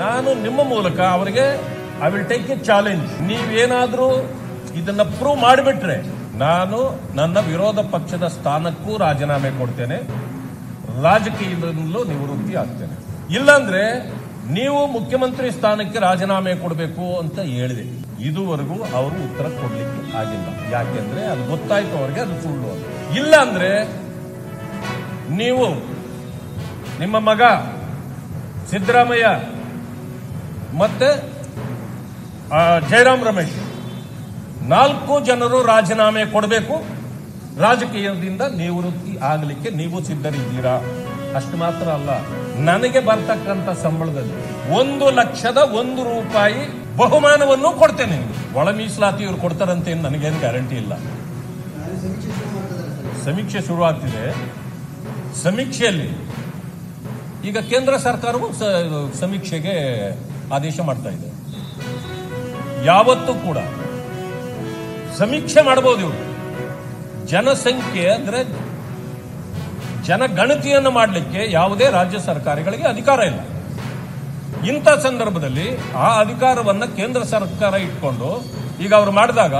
ನಾನು ನಿಮ್ಮ ಮೂಲಕ ಅವರಿಗೆ I will take A challenge. ನೀವೇನಾದ್ರೂ ಇದನ್ನ ಪ್ರೂವ್ ಮಾಡಿಬಿಟ್ರೆ ನಾನು ನನ್ನ ವಿರೋಧ ಪಕ್ಷದ ಸ್ಥಾನಕ್ಕೂ ರಾಜೀನಾಮೆ ಕೊಡ್ತೇನೆ, ರಾಜಕೀಯದಿಂದಲೂ ನಿವೃತ್ತಿ ಆಗ್ತೇನೆ. ಇಲ್ಲಾಂದ್ರೆ ನೀವು ಮುಖ್ಯಮಂತ್ರಿ ಸ್ಥಾನಕ್ಕೆ ರಾಜೀನಾಮೆ ಕೊಡಬೇಕು ಅಂತ ಹೇಳಿದೆ. ಇದುವರೆಗೂ ಅವರು ಉತ್ತರ ಕೊಡ್ಲಿಕ್ಕೆ ಆಗಿಲ್ಲ. ಯಾಕೆಂದ್ರೆ ಅದು ಗೊತ್ತಾಯ್ತು ಅವ್ರಿಗೆ ಅದು ಸುಳ್ಳು ಅಂತ. ಇಲ್ಲ ಅಂದ್ರೆ ನೀವು ನಿಮ್ಮ ಮಗ ಸಿದ್ದರಾಮಯ್ಯ ಮತ್ತೆ ಜಯರಾಮ್ ರಮೇಶ್ 4 ಜನರು ರಾಜೀನಾಮೆ ಕೊಡಬೇಕು, ರಾಜಕೀಯದಿಂದ ನಿವೃತ್ತಿ ಆಗಲಿಕ್ಕೆ ನೀವು ಸಿದ್ಧರಿದ್ದೀರಾ. ಅಷ್ಟು ಮಾತ್ರ ಅಲ್ಲ, ನನಗೆ ಬರ್ತಕ್ಕಂಥ ಸಂಬಳದಲ್ಲಿ 1,01,000 ರೂಪಾಯಿ ಬಹುಮಾನವನ್ನು ಕೊಡ್ತೇನೆ. ಒಳ ಮೀಸಲಾತಿ ಇವರು ಕೊಡ್ತಾರಂತೆ ನನಗೇನು ಗ್ಯಾರಂಟಿ ಇಲ್ಲ. ಸಮೀಕ್ಷೆ ಶುರುವಾಗ್ತಿದೆ. ಸಮೀಕ್ಷೆಯಲ್ಲಿ ಈಗ ಕೇಂದ್ರ ಸರ್ಕಾರವು ಸಮೀಕ್ಷೆಗೆ ಆದೇಶ ಮಾಡ್ತಾ ಇದೆ. ಯಾವತ್ತೂ ಕೂಡ ಸಮೀಕ್ಷೆ ಮಾಡಬಹುದು ಇವರು. ಜನಸಂಖ್ಯೆ ಅಂದ್ರೆ ಜನಗಣತಿಯನ್ನು ಮಾಡಲಿಕ್ಕೆ ಯಾವುದೇ ರಾಜ್ಯ ಸರ್ಕಾರಗಳಿಗೆ ಅಧಿಕಾರ ಇಲ್ಲ. ಇಂಥ ಸಂದರ್ಭದಲ್ಲಿ ಆ ಅಧಿಕಾರವನ್ನ ಕೇಂದ್ರ ಸರ್ಕಾರ ಇಟ್ಕೊಂಡು ಈಗ ಅವರು ಮಾಡಿದಾಗ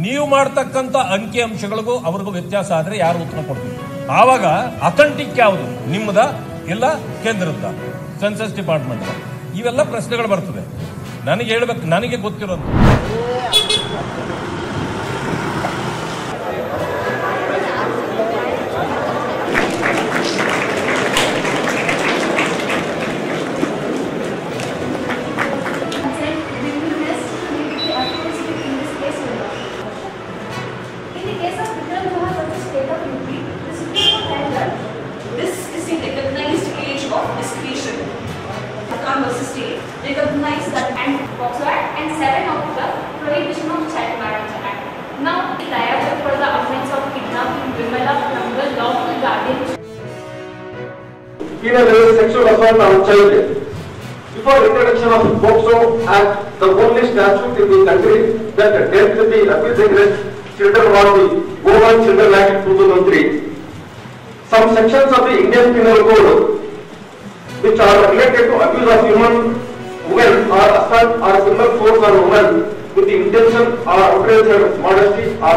ನೀವು ಮಾಡ್ತಕ್ಕಂಥ ಅಂಕಿ ಅಂಶಗಳಿಗೂ ಅವ್ರಿಗೂ ವ್ಯತ್ಯಾಸ ಆದ್ರೆ ಯಾರು ಉತ್ತರ ಕೊಡ್ತೀವಿ? ಆವಾಗ ಅಥೆಂಟಿಕ್ ಯಾವುದು, ನಿಮ್ಮದ ಇಲ್ಲ ಕೇಂದ್ರದ ಸೆನ್ಸಸ್ ಡಿಪಾರ್ಟ್ಮೆಂಟ್? ಇವೆಲ್ಲ ಪ್ರಶ್ನೆಗಳು ಬರ್ತದೆ. ನನಗೆ ಹೇಳ್ಬೇಕು, ನನಗೆ ಗೊತ್ತಿರೋದು recognize that and POCSO Act and 7 of the Prohibition of Child Marriage Act. Now, liable for the offence of kidnapping, Vimala from the lawful guardianship. Penal sexual assault on child. Before introduction of POCSO Act, the only statute in the country that dealt with the abuse against children was the Women Children Act 2003. Some sections of the Indian Penal Code which are related to abuse of women or assault or similar force on women with the intention or outrage her modesty or